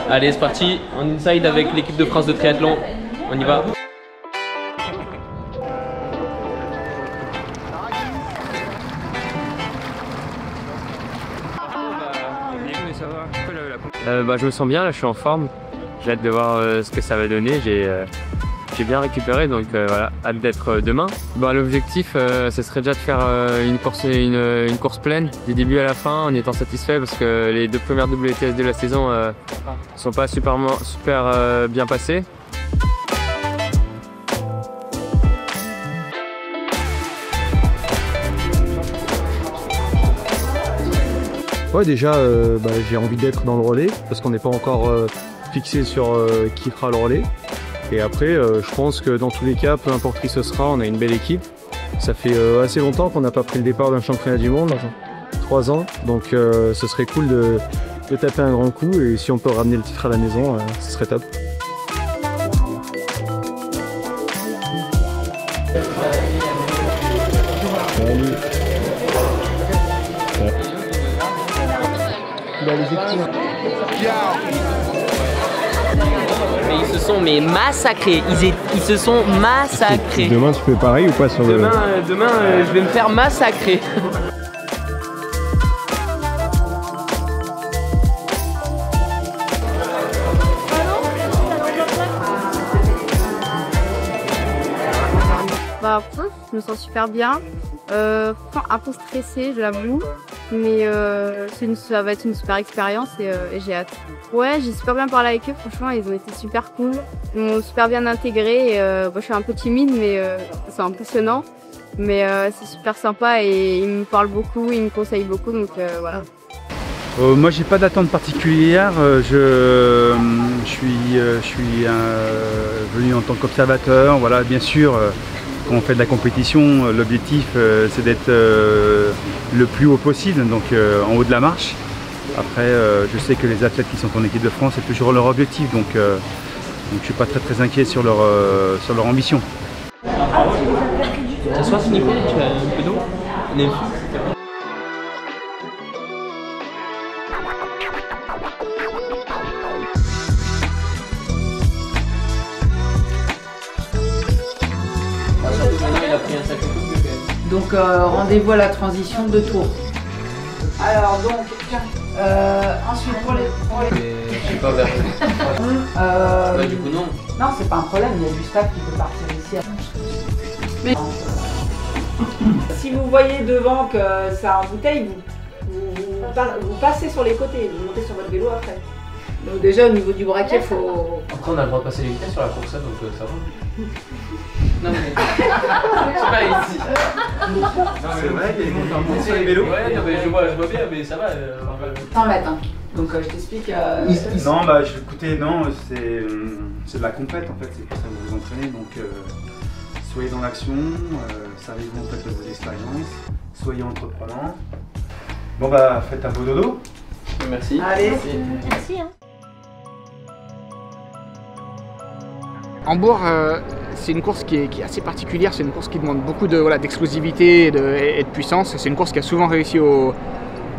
Allez, c'est parti, en inside avec l'équipe de France de triathlon. On y va. Je me sens bien, là je suis en forme. J'ai hâte de voir ce que ça va donner. J'ai bien récupéré, donc voilà, hâte d'être demain. L'objectif, ce serait déjà de faire une course pleine du début à la fin en étant satisfait parce que les 2 premières WTS de la saison sont pas super bien passées. Ouais, déjà, j'ai envie d'être dans le relais parce qu'on n'est pas encore fixé sur qui fera le relais. Et après, je pense que dans tous les cas, peu importe qui ce sera, on a une belle équipe. Ça fait assez longtemps qu'on n'a pas pris le départ d'un championnat du monde, 3 ans. Donc ce serait cool de taper un grand coup et si on peut ramener le titre à la maison, ce serait top. Mais ils se sont massacrés, ils se sont massacrés. Demain tu fais pareil ou pas sur demain, je vais me faire massacrer. Je me sens super bien, un peu stressée, je l'avoue, mais ça va être une super expérience et j'ai hâte. Ouais, j'ai super bien parlé avec eux, franchement, ils ont été super cool, ils m'ont super bien intégré. Je suis un peu timide, mais c'est impressionnant, mais c'est super sympa et ils me parlent beaucoup, ils me conseillent beaucoup, donc voilà. Moi j'ai pas d'attente particulière, je suis venu en tant qu'observateur, voilà, bien sûr. Quand on fait de la compétition, l'objectif c'est d'être le plus haut possible, donc en haut de la marche. Après, je sais que les athlètes qui sont en équipe de France, c'est toujours leur objectif, donc je ne suis pas très inquiet sur leur ambition. Ça soit Nico, tu as un peu d'eau? Donc rendez-vous à la transition de tour. Alors donc, ensuite pour les... Je suis pas vert. Du coup non. Non, c'est pas un problème, il y a du staff qui peut partir ici. Mais si vous voyez devant que ça embouteille, vous passez sur les côtés, vous montez sur votre vélo après. Donc déjà au niveau du braquet, faut... Après on a le droit de passer les vitesses sur la course, donc ça va. Non mais... c'est pas ici. C'est vrai, il y a une montée sur les vélos. Ouais, non, mais je vois bien, mais ça va. 100 mètres. Hein. Donc je t'explique... Non, écoutez, non, c'est de la compète en fait, c'est pour ça que vous vous entraînez. Donc soyez dans l'action, servez-vous en fait de vos expériences, soyez entreprenants. Bon faites un beau dodo. Merci. Allez. Merci. Hein. Hambourg, c'est une course qui est assez particulière, c'est une course qui demande beaucoup d'explosivité et de puissance. C'est une course qui a souvent réussi aux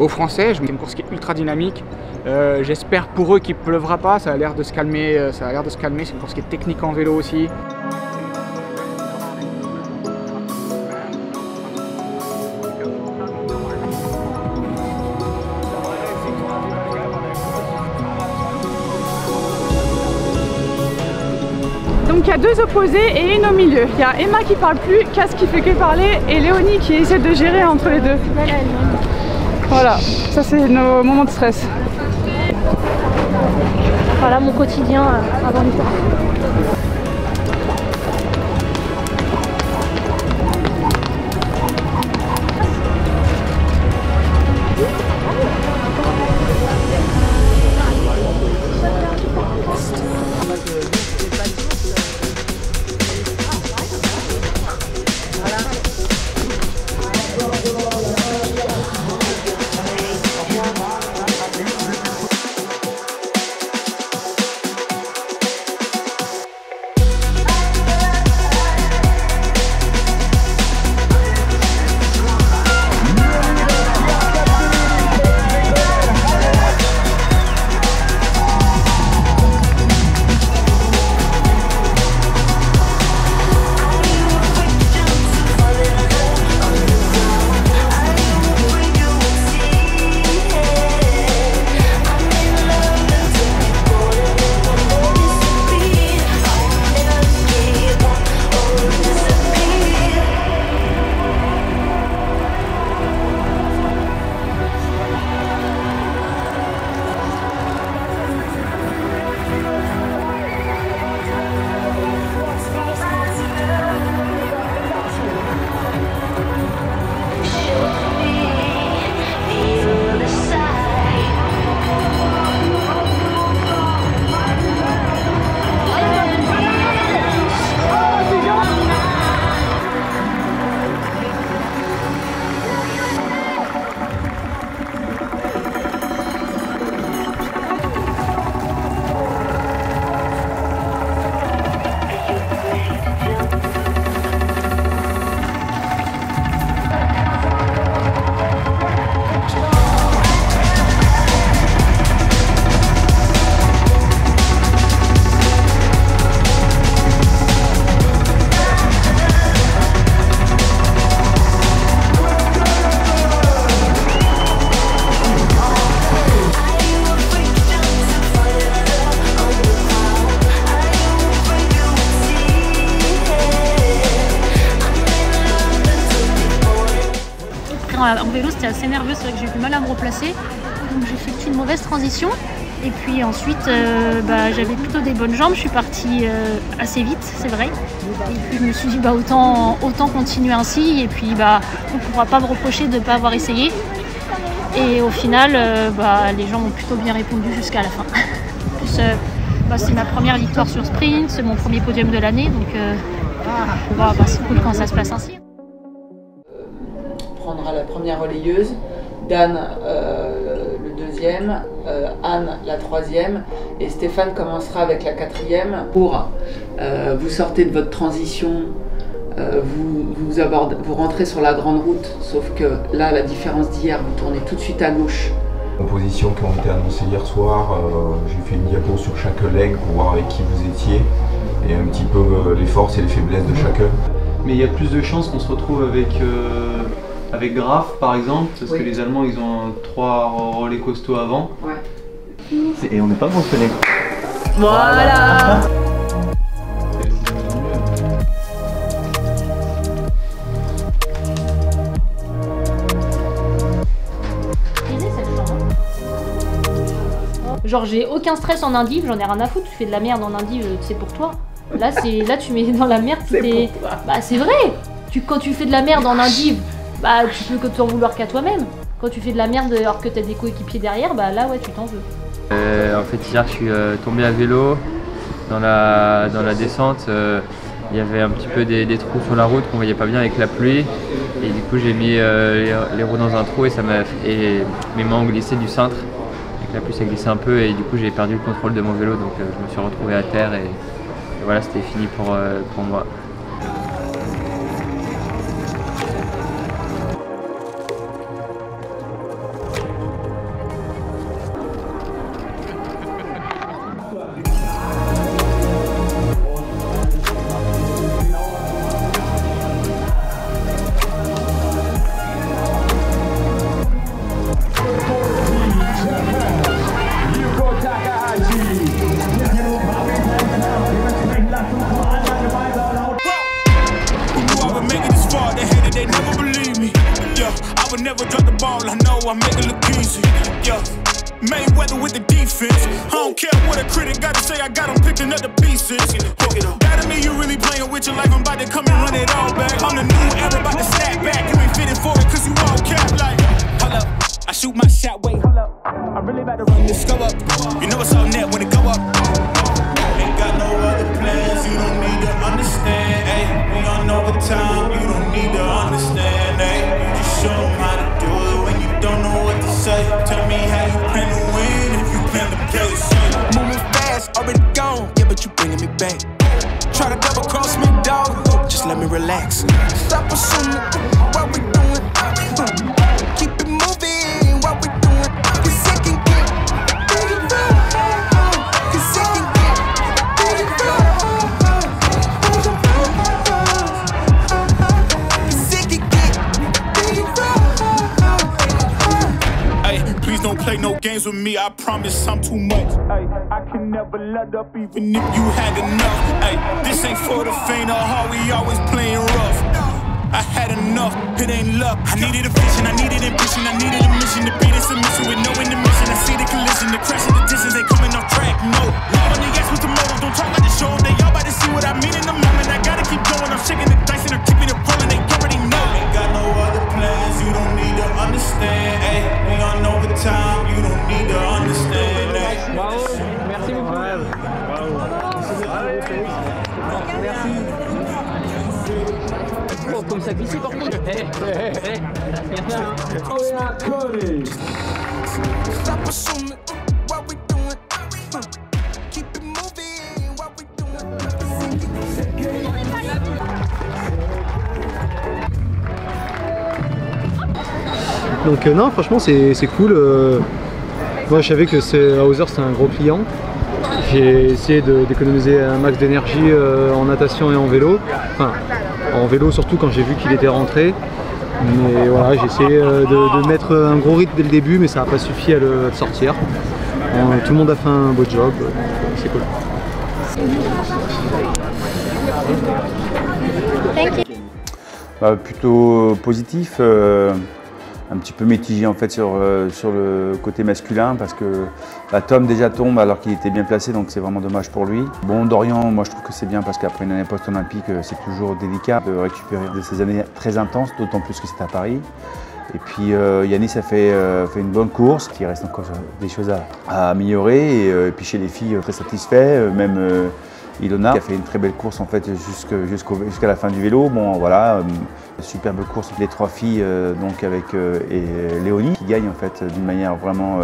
Français, c'est une course qui est ultra dynamique. J'espère pour eux qu'il ne pleuvra pas, ça a l'air de se calmer, c'est une course qui est technique en vélo aussi. Donc il y a 2 opposés et une au milieu. Il y a Emma qui parle plus, Cass qui fait que parler et Léonie qui essaie de gérer entre les deux. Voilà, ça c'est nos moments de stress. Voilà mon quotidien avant une course. en vélo, c'était assez nerveux, c'est vrai que j'ai eu du mal à me replacer. Donc j'ai effectué une mauvaise transition. Et puis ensuite, j'avais plutôt des bonnes jambes, je suis partie assez vite, c'est vrai. Et puis je me suis dit, autant continuer ainsi, et puis on ne pourra pas me reprocher de ne pas avoir essayé. Et au final, les gens ont plutôt bien répondu jusqu'à la fin. En plus, c'est ma première victoire sur sprint, c'est mon premier podium de l'année, donc c'est cool quand ça se passe ainsi. Prendra la première relayeuse, Dan le deuxième, Anne la troisième et Stéphane commencera avec la quatrième. Vous sortez de votre transition, vous rentrez sur la grande route, sauf que là la différence d'hier, vous tournez tout de suite à gauche. Compositions qui ont été annoncées hier soir, j'ai fait une diapo sur chaque leg pour voir avec qui vous étiez et un petit peu les forces et les faiblesses de chacun. Mais il y a plus de chances qu'on se retrouve avec Graf par exemple, parce que les Allemands ils ont 3 relais costauds avant. Ouais. Et on n'est pas mentionné. Voilà. Genre j'ai aucun stress en indiv, j'en ai rien à foutre, tu fais de la merde en indiv, c'est pour toi. Là tu mets dans la merde, c'est vrai. Quand tu fais de la merde en indiv, tu peux que t'en vouloir qu'à toi-même. Quand tu fais de la merde alors que t'as des coéquipiers derrière, là ouais tu t'en veux. En fait hier je suis tombé à vélo dans la descente. Il y avait un petit peu des trous sur la route qu'on voyait pas bien avec la pluie. Et du coup j'ai mis les roues dans un trou et mes mains ont glissé du cintre. Avec la pluie ça glissait un peu et du coup j'ai perdu le contrôle de mon vélo, donc je me suis retrouvé à terre et voilà, c'était fini pour moi. Mayweather with the defense. I don't care what a critic got to say, I got them picking up the pieces. That to me, you really playing with your life, I'm about to come and run it all back. I'm the new era, about to snap back. You ain't fitting for it, cause you all cap like. Hold up, I shoot my shot, wait, hold up. I really about to run this go up. You know it's all net when it go up. Ain't got no other plans, you don't need to understand. Ay, we on overtime, you don't need to understand. Ay, you just show them how to do it when you don't know what to say. Tell me how you plan to win if you plan to play safe. Moving fast, already gone, yeah, but you bringing me back. Try to double cross me, dog, just let me relax. Stop assuming what we doing. Keep it moving, what we doing. Cause it can get pretty rough. Cause it can get pretty rough. Cause it can get pretty rough. Ay, please don't play no games with me, I promise I'm too much. Ay, I can never let up even if you had enough. Ay, this ain't for the faint of heart, we always playing rough. I had enough, it ain't luck. I needed a vision, I needed ambition, I needed a mission to beat this submission with no intermission. I see the collision, the crash of the distance, they coming off track, no. Love on the gas with the motive, don't talk like the show. They all about to see what I mean in the moment. I gotta keep going, I'm shaking the dice and I'm keeping it rolling, they already know. Ain't got no other plans, you don't need to understand. Ay, we on overtime, you don't need to understand. Ay. Bravo, merci beaucoup. Merci. Oh, comme ça glissait par contre. Stop assuming what we doing. Keep it moving, what we doing. Donc non, franchement c'est cool. Moi je savais que Hauser c'est un gros client. J'ai essayé d'économiser un max d'énergie en natation et en vélo. Enfin, en vélo surtout quand j'ai vu qu'il était rentré. Mais voilà, j'ai essayé de mettre un gros rythme dès le début, mais ça n'a pas suffi à le sortir. Tout le monde a fait un beau job, c'est cool. Plutôt positif. un petit peu mitigé en fait sur le côté masculin parce que Tom déjà tombe alors qu'il était bien placé, donc c'est vraiment dommage pour lui. Bon, Dorian, moi je trouve que c'est bien parce qu'après une année post-olympique, c'est toujours délicat de récupérer de ces années très intenses, d'autant plus que c'est à Paris. Et puis Yanis a fait une bonne course, il reste encore des choses à améliorer. Et puis chez les filles, très satisfait, même Ilona qui a fait une très belle course en fait jusqu'à la fin du vélo. Bon voilà, superbe course les 3 filles donc avec et Léonie qui gagne en fait d'une manière vraiment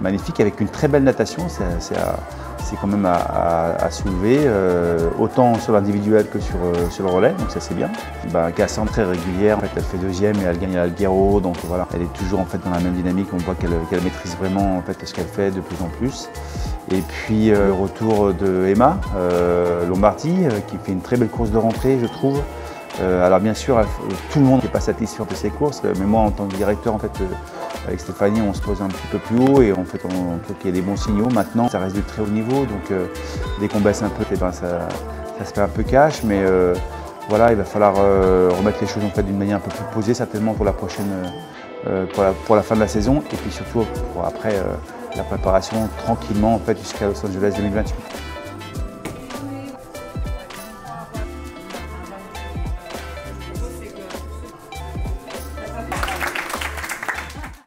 magnifique avec une très belle natation. C'est quand même à soulever, autant sur l'individuel que sur le relais, donc ça c'est bien. Cassandre très régulière, en fait, elle fait 2e et elle gagne à Alguero, donc voilà, elle est toujours en fait dans la même dynamique, on voit qu'elle maîtrise vraiment en fait ce qu'elle fait de plus en plus. Et puis le retour de Emma Lombardi qui fait une très belle course de rentrée je trouve. Alors bien sûr, tout le monde n'est pas satisfait de ses courses, mais moi en tant que directeur en fait, avec Stéphanie, on se pose un petit peu plus haut et en fait on trouve qu'il y a des bons signaux. Maintenant, ça reste du très haut niveau, donc dès qu'on baisse un peu, ça se fait un peu cash, mais voilà, il va falloir remettre les choses en fait d'une manière un peu plus posée certainement pour la prochaine, pour la fin de la saison et puis surtout pour après la préparation tranquillement en fait jusqu'à Los Angeles 2028.